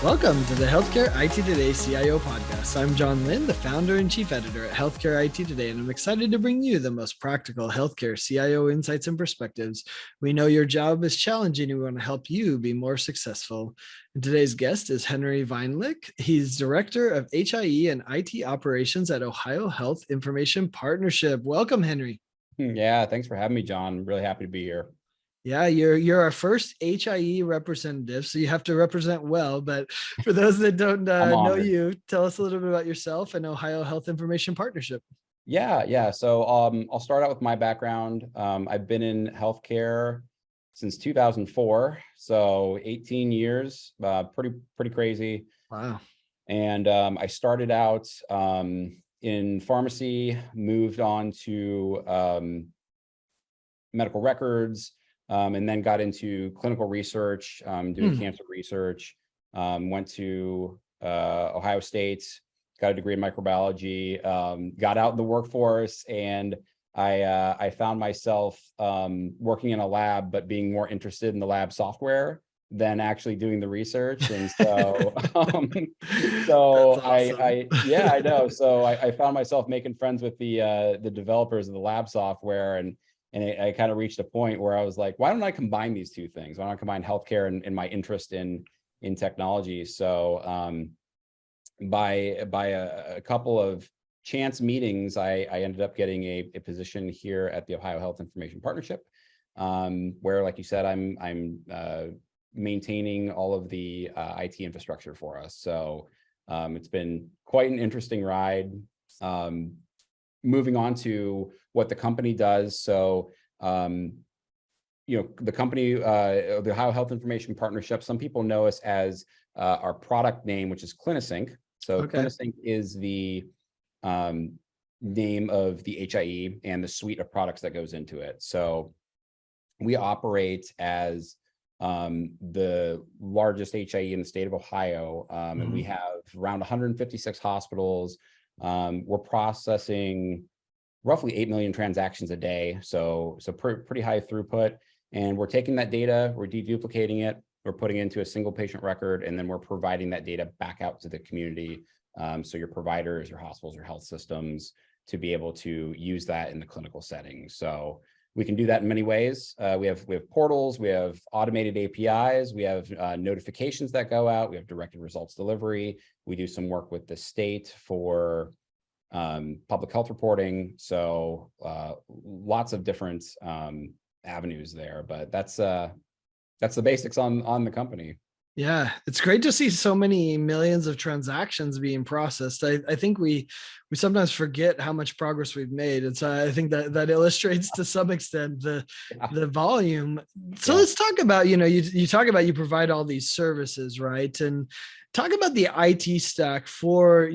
Welcome to the Healthcare IT Today CIO podcast. I'm John Lynn, the founder and chief editor at Healthcare IT Today, and I'm excited to bring you the most practical healthcare CIO insights and perspectives. We know your job is challenging, and we want to help you be more successful. And today's guest is Henry Vynalek. He's director of HIE and IT Operations at Ohio Health Information Partnership. Welcome, Henry. Yeah, thanks for having me, John. I'm really happy to be here. Yeah, you're our first HIE representative, so you have to represent well. But for those that don't know you, tell us a little bit about yourself and Ohio Health Information Partnership. Yeah. So I'll start out with my background. I've been in healthcare since 2004, so 18 years. Pretty crazy. Wow. And I started out in pharmacy, moved on to medical records. And then got into clinical research, doing cancer research, went to Ohio State, got a degree in microbiology, got out in the workforce, and I found myself working in a lab, but being more interested in the lab software than actually doing the research. And so, Awesome. I know. So I found myself making friends with the developers of the lab software, and I kind of reached a point where I was like, why don't I combine these two things? Why don't I combine healthcare and my interest in technology? So by a couple of chance meetings, I ended up getting a position here at the Ohio Health Information Partnership, where, like you said, I'm maintaining all of the IT infrastructure for us. So it's been quite an interesting ride. Moving on to what the company does. So, the company, the Ohio Health Information Partnership, some people know us as our product name, which is CliniSync. So CliniSync is the name of the HIE and the suite of products that goes into it. So we operate as the largest HIE in the state of Ohio, and we have around 156 hospitals. We're processing roughly 8 million transactions a day, so pretty high throughput. And we're taking that data, we're deduplicating it, we're putting it into a single patient record, and then we're providing that data back out to the community. So your providers, your hospitals, your health systems, to be able to use that in the clinical setting. So we can do that in many ways. We have portals, we have automated APIs, we have notifications that go out, we have directed results delivery. We do some work with the state for public health reporting. So lots of different avenues there, but that's the basics on the company. Yeah, it's great to see so many millions of transactions being processed. I think we sometimes forget how much progress we've made. And so I think that illustrates to some extent the volume. So let's talk about, you talk about you provide all these services, right? And talk about the IT stack for,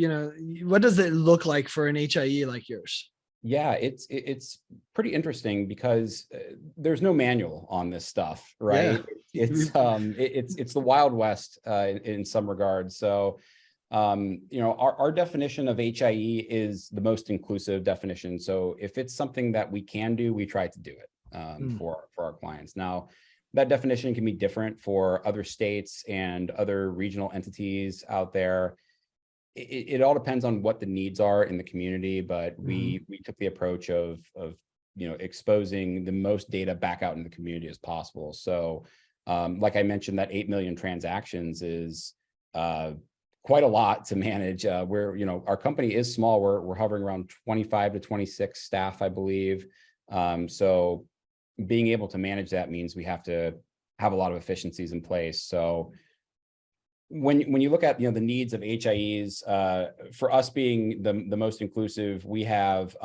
what does it look like for an HIE like yours? Yeah, it's pretty interesting because there's no manual on this stuff, right? Yeah. It's the Wild West in some regards. So, our definition of HIE is the most inclusive definition. So if it's something that we can do, we try to do it for our clients. Now, that definition can be different for other states and other regional entities out there. It all depends on what the needs are in the community, but we took the approach of exposing the most data back out in the community as possible. So like I mentioned, that 8 million transactions is quite a lot to manage. Our company is small. We're hovering around 25 to 26 staff, I believe. So being able to manage that means we have to have a lot of efficiencies in place. So when you look at the needs of HIEs, for us being the most inclusive, we have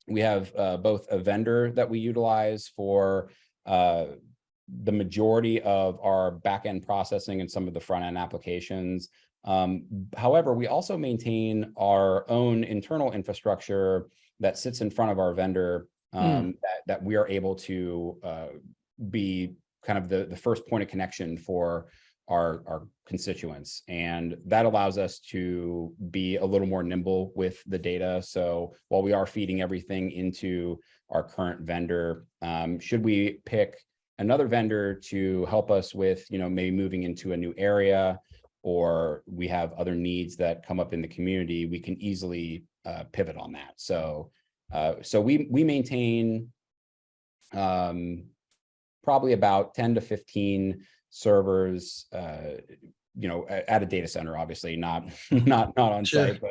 both a vendor that we utilize for the majority of our back-end processing and some of the front-end applications. However, we also maintain our own internal infrastructure that sits in front of our vendor, that we are able to be kind of the first point of connection for our constituents. And that allows us to be a little more nimble with the data. So while we are feeding everything into our current vendor, should we pick another vendor to help us with, maybe moving into a new area, or we have other needs that come up in the community, we can easily pivot on that. So we maintain probably about 10 to 15 servers, at a data center, obviously not on Sure. site,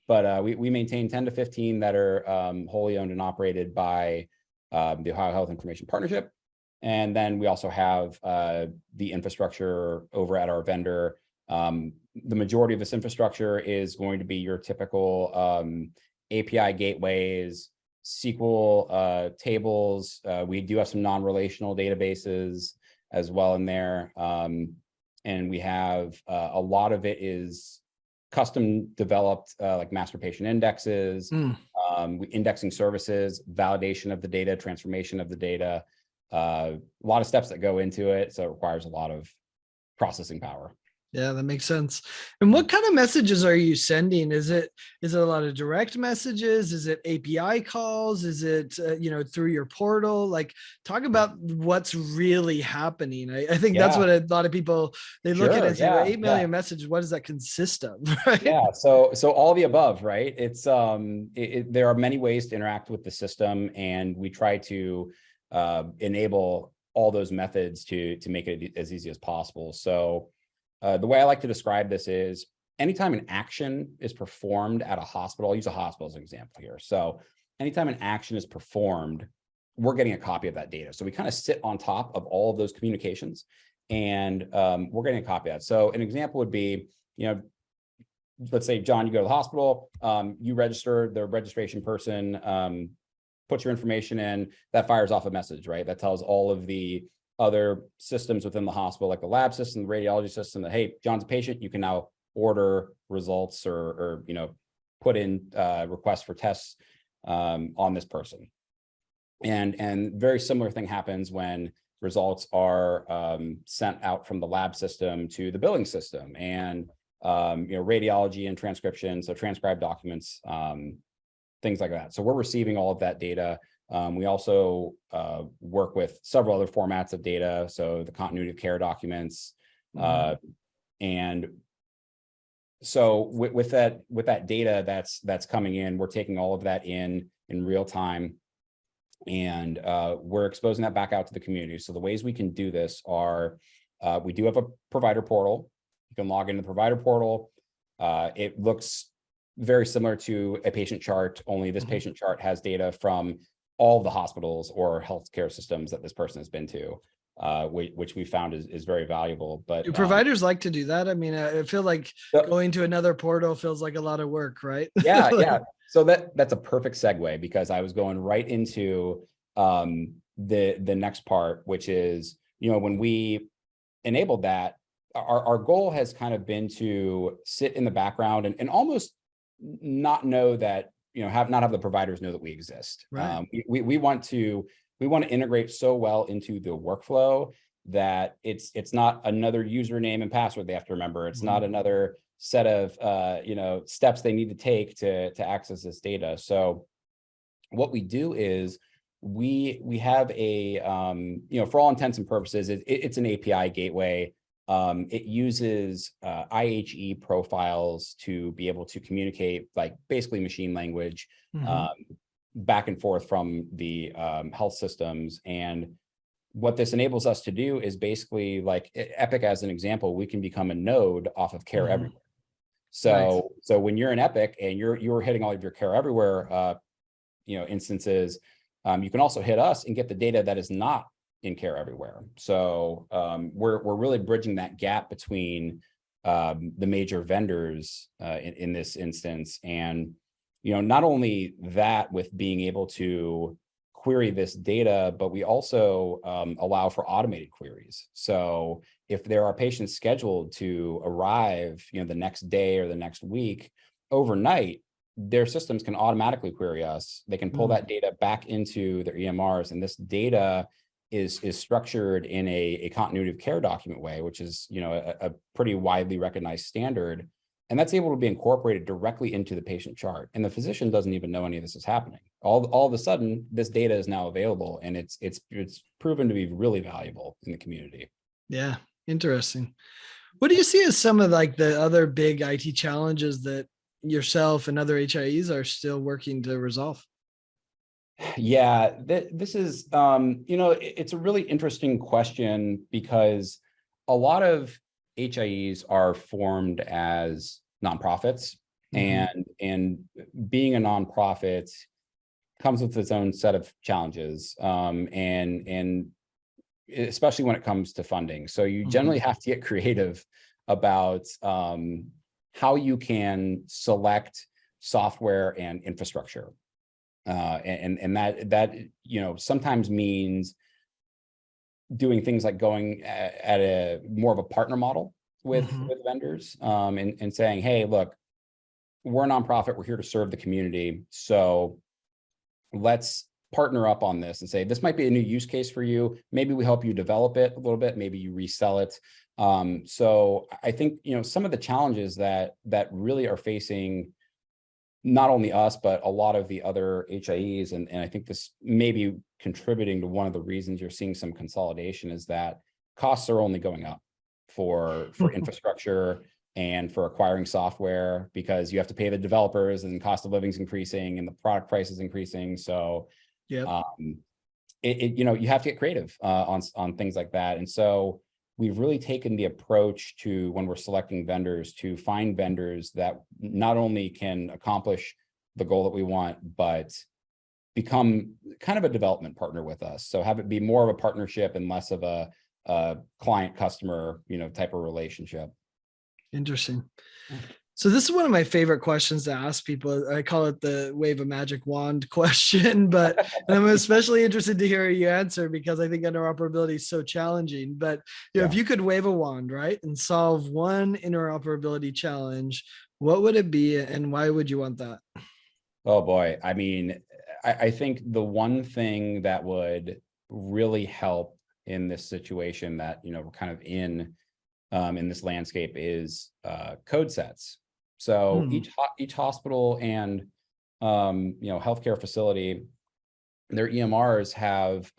but we maintain 10 to 15 that are wholly owned and operated by the Ohio Health Information Partnership. And then we also have the infrastructure over at our vendor. The majority of this infrastructure is going to be your typical API gateways, SQL tables. We do have some non-relational databases as well in there. And we have a lot of it is custom developed, like master patient indexes, indexing services, validation of the data, transformation of the data, a lot of steps that go into it. So it requires a lot of processing power. Yeah, that makes sense. And what kind of messages are you sending? Is it a lot of direct messages? Is it API calls? Is it through your portal? Like, talk about what's really happening. I think that's what a lot of people, they look at it and say, well, 8 million messages, what does that consist of? Right? Yeah, so all the above, right? It's there are many ways to interact with the system, and we try to enable all those methods to make it as easy as possible. So the way I like to describe this is anytime an action is performed at a hospital, I'll use a hospital as an example here. So anytime an action is performed, we're getting a copy of that data. So we kind of sit on top of all of those communications, and we're getting a copy of that. So an example would be, let's say, John, you go to the hospital, you register, the registration person puts your information in, that fires off a message, right? That tells all of the other systems within the hospital, like the lab system, the radiology system, that, hey, John's a patient, you can now order results or put in requests for tests on this person. And very similar thing happens when results are sent out from the lab system to the billing system, and radiology and transcription, so transcribed documents, things like that. So we're receiving all of that data. We also work with several other formats of data, so the continuity of care documents, and so with that data that's coming in, we're taking all of that in real time, and we're exposing that back out to the community. So the ways we can do this are, we do have a provider portal. You can log into the provider portal. It looks very similar to a patient chart, only this patient chart has data from all the hospitals or healthcare systems that this person has been to, which we found is very valuable. But do providers like to do that? I mean, I feel like going to another portal feels like a lot of work, right? Yeah. So that's a perfect segue, because I was going right into the next part, which is, when we enabled that, our goal has kind of been to sit in the background and almost not know that, not have the providers know that we exist. Right. We want to integrate so well into the workflow that it's not another username and password they have to remember. It's not another set of steps they need to take to access this data. So what we do is we have a for all intents and purposes, it's an API gateway. It uses IHE profiles to be able to communicate, like basically machine language, back and forth from the health systems. And what this enables us to do is basically, like Epic as an example, we can become a node off of Care Everywhere. So when you're in Epic and you're hitting all of your Care Everywhere instances, you can also hit us and get the data that is not in Care Everywhere. So we're really bridging that gap between the major vendors in this instance. And not only that, with being able to query this data, but we also allow for automated queries. So if there are patients scheduled to arrive the next day or the next week, overnight, their systems can automatically query us. They can pull that data back into their EMRs, and this data is structured in a continuity of care document way, which is a pretty widely recognized standard. And that's able to be incorporated directly into the patient chart. And the physician doesn't even know any of this is happening. All of a sudden, this data is now available, and it's proven to be really valuable in the community. Yeah, interesting. What do you see as some of like the other big IT challenges that yourself and other HIEs are still working to resolve? Yeah, this is, it's a really interesting question, because a lot of HIEs are formed as nonprofits, Mhm. and being a nonprofit comes with its own set of challenges, and especially when it comes to funding. So you Mhm. generally have to get creative about how you can select software and infrastructure. And that sometimes means doing things like going at a more of a partner model with Mhm. vendors, and saying, hey, look, we're a nonprofit, we're here to serve the community, so let's partner up on this and say, this might be a new use case for you. Maybe we help you develop it a little bit. Maybe you resell it. So I think, some of the challenges that really are facing not only us, but a lot of the other HIEs, and I think this may be contributing to one of the reasons you're seeing some consolidation, is that costs are only going up for infrastructure and for acquiring software, because you have to pay the developers, and cost of living is increasing, and the product price is increasing. So Yep. you have to get creative on things like that. And so we've really taken the approach to, when we're selecting vendors, to find vendors that not only can accomplish the goal that we want, but become kind of a development partner with us. So have it be more of a partnership and less of a client customer, type of relationship. Interesting. So this is one of my favorite questions to ask people. I call it the wave a magic wand question, but and I'm especially interested to hear you answer, because I think interoperability is so challenging. But if Yeah. you could wave a wand, right, and solve one interoperability challenge, what would it be, and why would you want that? Oh boy. I mean, I think the one thing that would really help in this situation that, we're kind of in this landscape is code sets. So Hmm. each hospital and healthcare facility, their EMRs have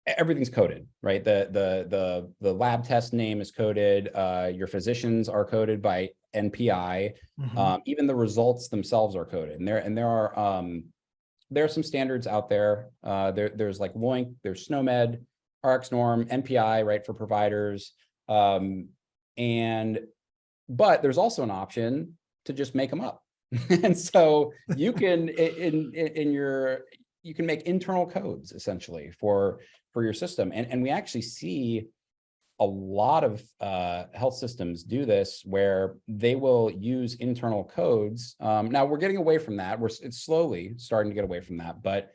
everything's coded, right? The lab test name is coded. Your physicians are coded by NPI. Mhm. Even the results themselves are coded, and there are some standards out there. There's like LOINC, there's SNOMED, RxNorm, NPI, right, for providers. But there's also an option to just make them up. And so you can you can make internal codes essentially for your system. And we actually see a lot of health systems do this, where they will use internal codes. Now we're getting away from that. It's slowly starting to get away from that. But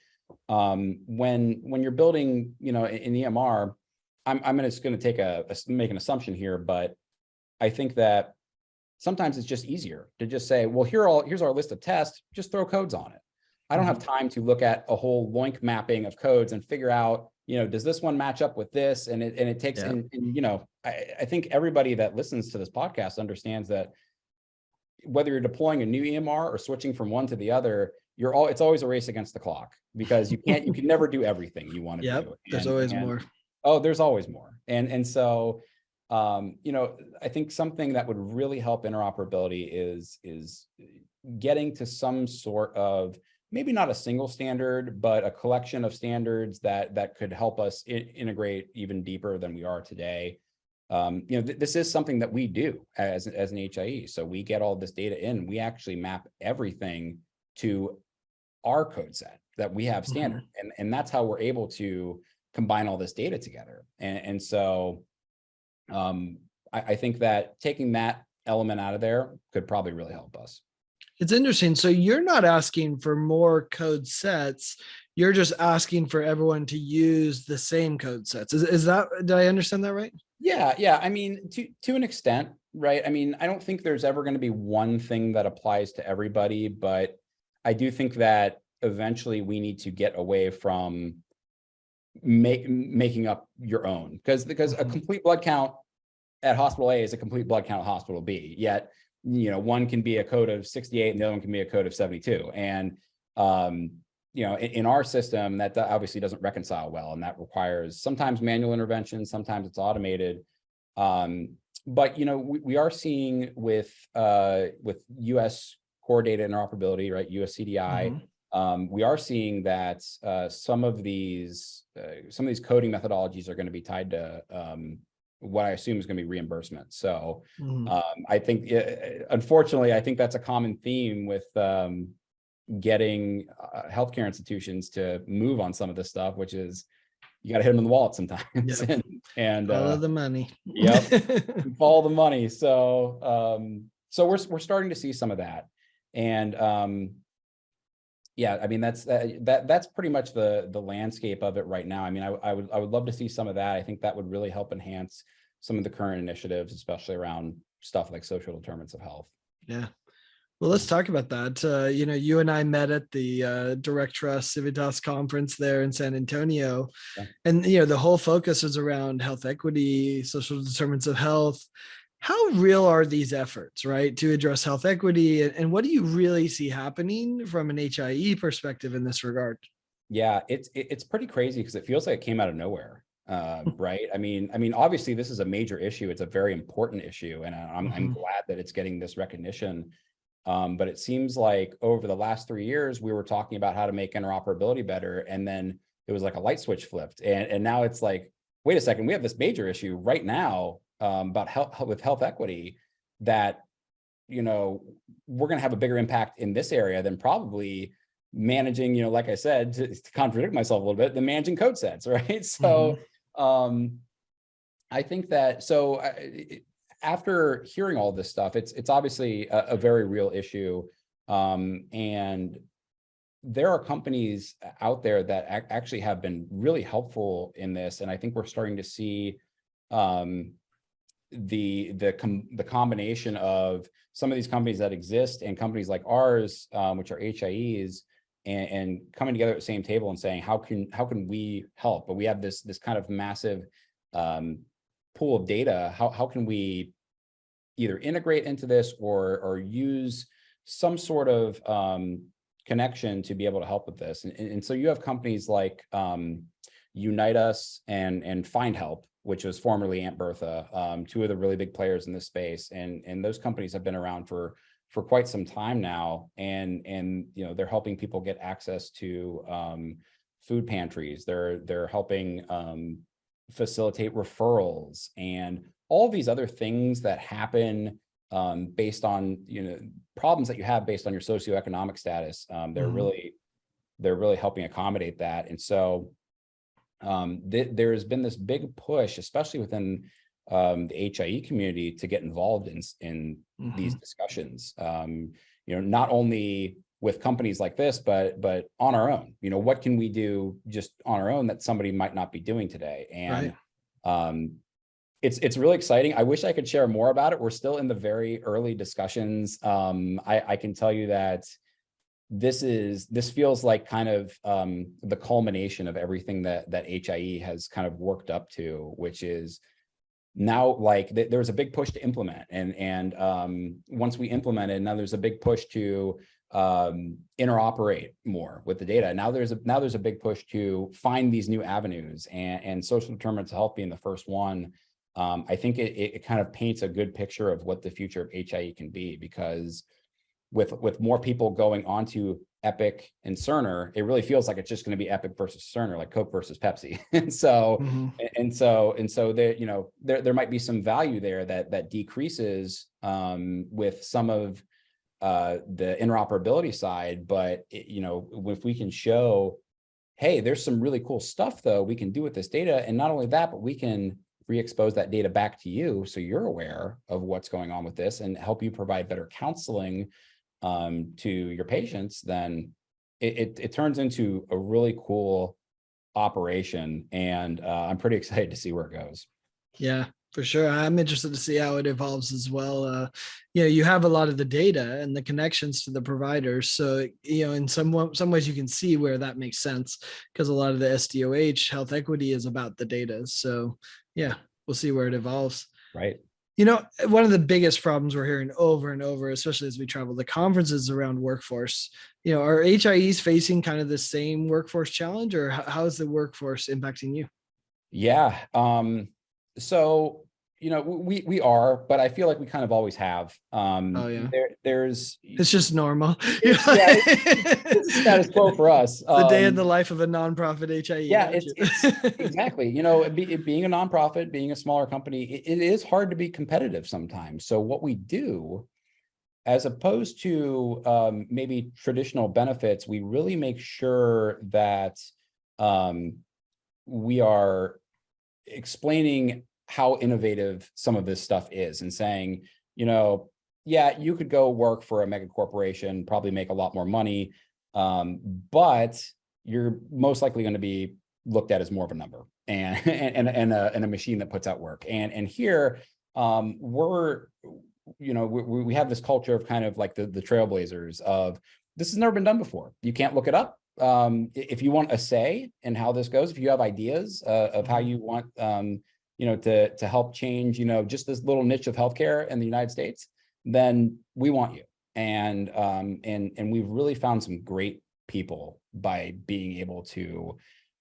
when you're building, an EMR, I'm just going to make an assumption here, but I think that sometimes it's just easier to just say, well, here's our list of tests, just throw codes on it. I don't have time to look at a whole LOINC mapping of codes and figure out, does this one match up with this? And it takes, Yeah. I think everybody that listens to this podcast understands that whether you're deploying a new EMR or switching from one to the other, it's always a race against the clock, because you can never do everything you want to Yep. do. There's always more. Oh, there's always more. And so, I think something that would really help interoperability is getting to some sort of, maybe not a single standard, but a collection of standards that could help us integrate even deeper than we are today. This is something that we do as an HIE. So we get all this data in, we actually map everything to our code set that we have standard. And that's how we're able to combine all this data together. And so I think that taking that element out of there could probably really help us. It's interesting. So you're not asking for more code sets. You're just asking for everyone to use the same code sets. Is that, did I understand that right? Yeah. I mean, to an extent, right? I mean, I don't think there's ever going to be one thing that applies to everybody, but I do think that eventually we need to get away from making up your own, because a complete blood count at hospital A is a complete blood count at hospital B, yet, one can be a code of 68 and the other one can be a code of 72. And, in our system, that obviously doesn't reconcile well, and that requires sometimes manual intervention, sometimes it's automated. But we are seeing with US core data interoperability, right, US CDI, we are seeing that some of these coding methodologies are going to be tied to what I assume is going to be reimbursement. So I think, unfortunately, I think that's a common theme with getting healthcare institutions to move on some of this stuff, which is you got to hit them in the wallet sometimes. Yep. and follow the money. Yep. Follow the money. So we're starting to see some of that. And yeah, I mean, that's pretty much the landscape of it right now. I mean, I would love to see some of that. I think that would really help enhance some of the current initiatives, especially around stuff like social determinants of health. Yeah. Well, let's talk about that. You and I met at the Direct Trust Civitas conference there in San Antonio. Yeah. And, the whole focus is around health equity, social determinants of health. How real are these efforts, right, to address health equity? And what do you really see happening from an HIE perspective in this regard? Yeah, it's pretty crazy because it feels like it came out of nowhere. Right. I mean, obviously, this is a major issue. It's a very important issue. And I'm glad that it's getting this recognition. But it seems like over the last 3 years, we were talking about how to make interoperability better. And then it was like a light switch flipped. And now it's like, wait a second, we have this major issue right now about health equity that, we're going to have a bigger impact in this area than probably managing, like I said, to contradict myself a little bit, the managing code sets, right? So I think that, after hearing all this stuff, it's obviously a very real issue. And there are companies out there that actually have been really helpful in this. And I think we're starting to see the combination of some of these companies that exist and companies like ours, which are HIEs, and coming together at the same table and saying, how can we help? But we have this kind of massive pool of data. How can we either integrate into this or use some sort of connection to be able to help with this? And so you have companies like Unite Us and Find Help, which was formerly Aunt Bertha, two of the really big players in this space. And those companies have been around for quite some time now. And they're helping people get access to food pantries. They're helping facilitate referrals and all these other things that happen based on problems that you have based on your socioeconomic status. They're really helping accommodate that. And so there has been this big push, especially within the HIE community, to get involved in these discussions. Not only with companies like this, but on our own. What can we do just on our own that somebody might not be doing today? And it's really exciting. I wish I could share more about it. We're still in the very early discussions. I can tell you that this feels like kind of the culmination of everything that HIE has kind of worked up to, which is now like there's a big push to implement, and once we implement it, now there's a big push to interoperate more with the data. Now there's a big push to find these new avenues, and social determinants of health being the first one. I think it kind of paints a good picture of what the future of HIE can be, because with more people going onto Epic and Cerner, it really feels like it's just going to be Epic versus Cerner, like Coke versus Pepsi. And so there might be some value there that decreases with some of the interoperability side. But if we can show, hey, there's some really cool stuff though we can do with this data, and not only that, but we can re-expose that data back to you so you're aware of what's going on with this and help you provide better counseling to your patients, then it turns into a really cool operation. And I'm pretty excited to see where it goes. Yeah, for sure. I'm interested to see how it evolves as well. You have a lot of the data and the connections to the providers. So, in some ways you can see where that makes sense, because a lot of the SDOH health equity is about the data. So yeah, we'll see where it evolves. Right. One of the biggest problems we're hearing over and over, especially as we travel to conferences around workforce, are HIEs facing kind of the same workforce challenge, or how is the workforce impacting you? Yeah. So, we are, but I feel like we kind of always have. Oh yeah, There's it's just normal. yeah, it's status quo for us. The day in the life of a nonprofit HIE. Yeah, Gotcha. it's exactly, being a nonprofit, being a smaller company, it is hard to be competitive sometimes. So what we do, as opposed to maybe traditional benefits, we really make sure that um, we are explaining how innovative some of this stuff is and saying, yeah, you could go work for a mega corporation, probably make a lot more money, but you're most likely going to be looked at as more of a number and and a machine that puts out work. And here we have this culture of kind of like the trailblazers of this has never been done before. You can't look it up. If you want a say in how this goes, if you have ideas of how you want to help change just this little niche of healthcare in the United States, then we want you. And we've really found some great people by being able to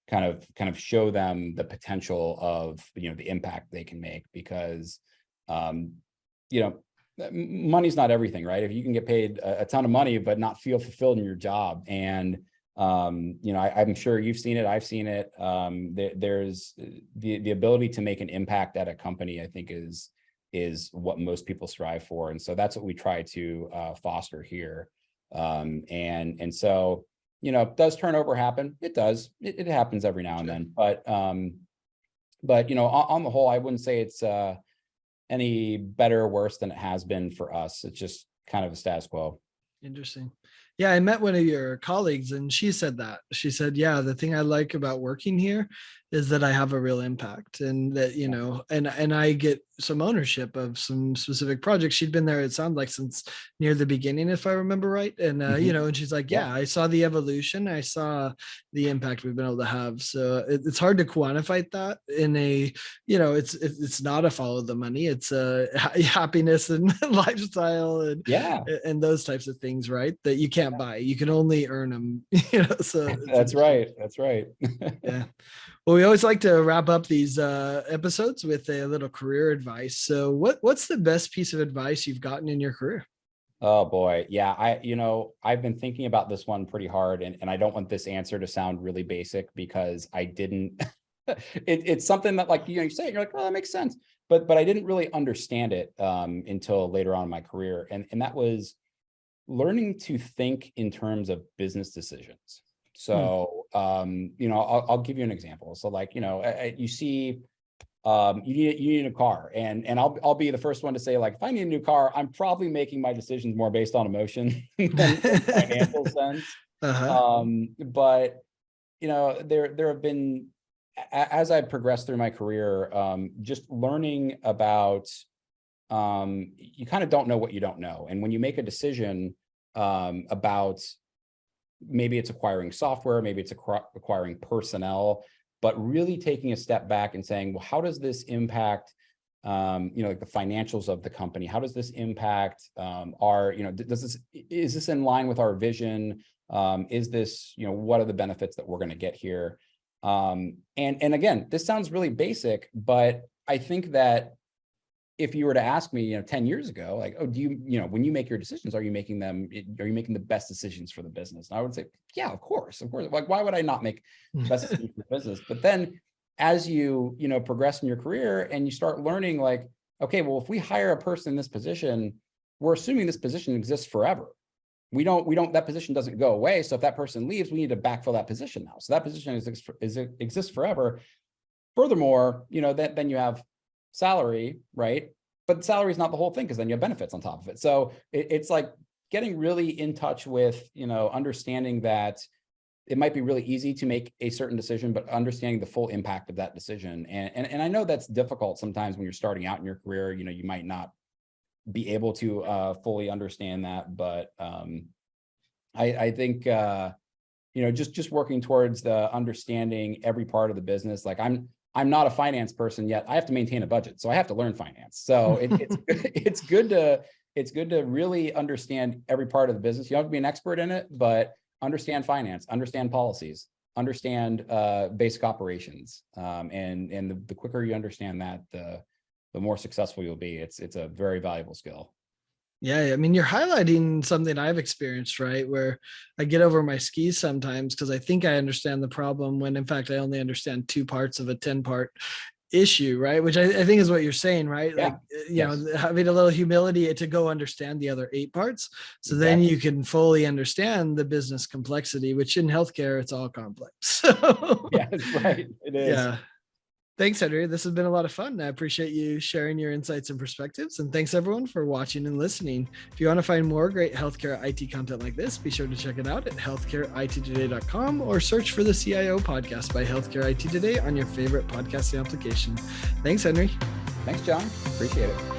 kind of show them the potential of the impact they can make, because money's not everything, right? If you can get paid a ton of money but not feel fulfilled in your job, and I'm sure you've seen it, I've seen it, there's the ability to make an impact at a company, I think is what most people strive for. And so that's what we try to foster here. And so does turnover happen? It does. It happens every now and then, but on the whole, I wouldn't say it's any better or worse than it has been for us. It's just kind of a status quo. Interesting. Yeah, I met one of your colleagues and she said that. She said, yeah, the thing I like about working here is that I have a real impact, and that, and I get some ownership of some specific projects. She'd been there, it sounded like, since near the beginning, if I remember right. And and she's like, yeah, I saw the evolution, I saw the impact we've been able to have. So it's hard to quantify that in a, it's not a follow the money, it's a happiness and lifestyle and those types of things, right? That you can't buy, you can only earn them. So that's right. That's right. Yeah. Well, we always like to wrap up these episodes with a little career advice. So what's the best piece of advice you've gotten in your career? Oh boy. Yeah. I've been thinking about this one pretty hard, and I don't want this answer to sound really basic, because I didn't, it's something that, like, you say it, you're like, oh, that makes sense. But I didn't really understand it until later on in my career. And that was learning to think in terms of business decisions. So, I'll give you an example. So, like, you see, you need a car, and I'll be the first one to say, like, if I need a new car, I'm probably making my decisions more based on emotion than financial sense. But there have been, as I've progressed through my career, just learning about, you kind of don't know what you don't know, and when you make a decision about, maybe it's acquiring software, maybe it's acquiring personnel, but really taking a step back and saying, well, how does this impact, like the financials of the company? How does this impact is this in line with our vision? Is this, what are the benefits that we're going to get here? And again, this sounds really basic, but I think that if you were to ask me, 10 years ago, like, oh, do you, when you make your decisions, are you making the best decisions for the business? And I would say, yeah, of course. Like, why would I not make the best decisions for the business? But then as you, progress in your career and you start learning, like, okay, well, if we hire a person in this position, we're assuming this position exists forever. That position doesn't go away. So if that person leaves, we need to backfill that position now. So that position exists forever. Furthermore, then you have salary, right? But salary is not the whole thing, because then you have benefits on top of it. So it's like getting really in touch with, understanding that it might be really easy to make a certain decision, but understanding the full impact of that decision. And I know that's difficult sometimes when you're starting out in your career. You might not be able to fully understand that, but I think just working towards the understanding every part of the business. Like, I'm not a finance person yet. I have to maintain a budget, so I have to learn finance. So it's good to really understand every part of the business. You don't have to be an expert in it, but understand finance, understand policies, understand basic operations. And the quicker you understand that, the more successful you'll be. It's a very valuable skill. Yeah, I mean, you're highlighting something I've experienced, right? Where I get over my skis sometimes because I think I understand the problem when in fact I only understand 2 parts of a 10-part issue, right? Which I think is what you're saying, right? Yeah. Like, you know, having a little humility to go understand the other 8 parts. So then Exactly. you can fully understand the business complexity, which in healthcare, it's all complex. So Yeah, that's right. It is. yeah. Thanks, Henry. This has been a lot of fun. I appreciate you sharing your insights and perspectives. And thanks everyone for watching and listening. If you want to find more great healthcare IT content like this, be sure to check it out at healthcareittoday.com or search for the CIO podcast by Healthcare IT Today on your favorite podcasting application. Thanks, Henry. Thanks, John. Appreciate it.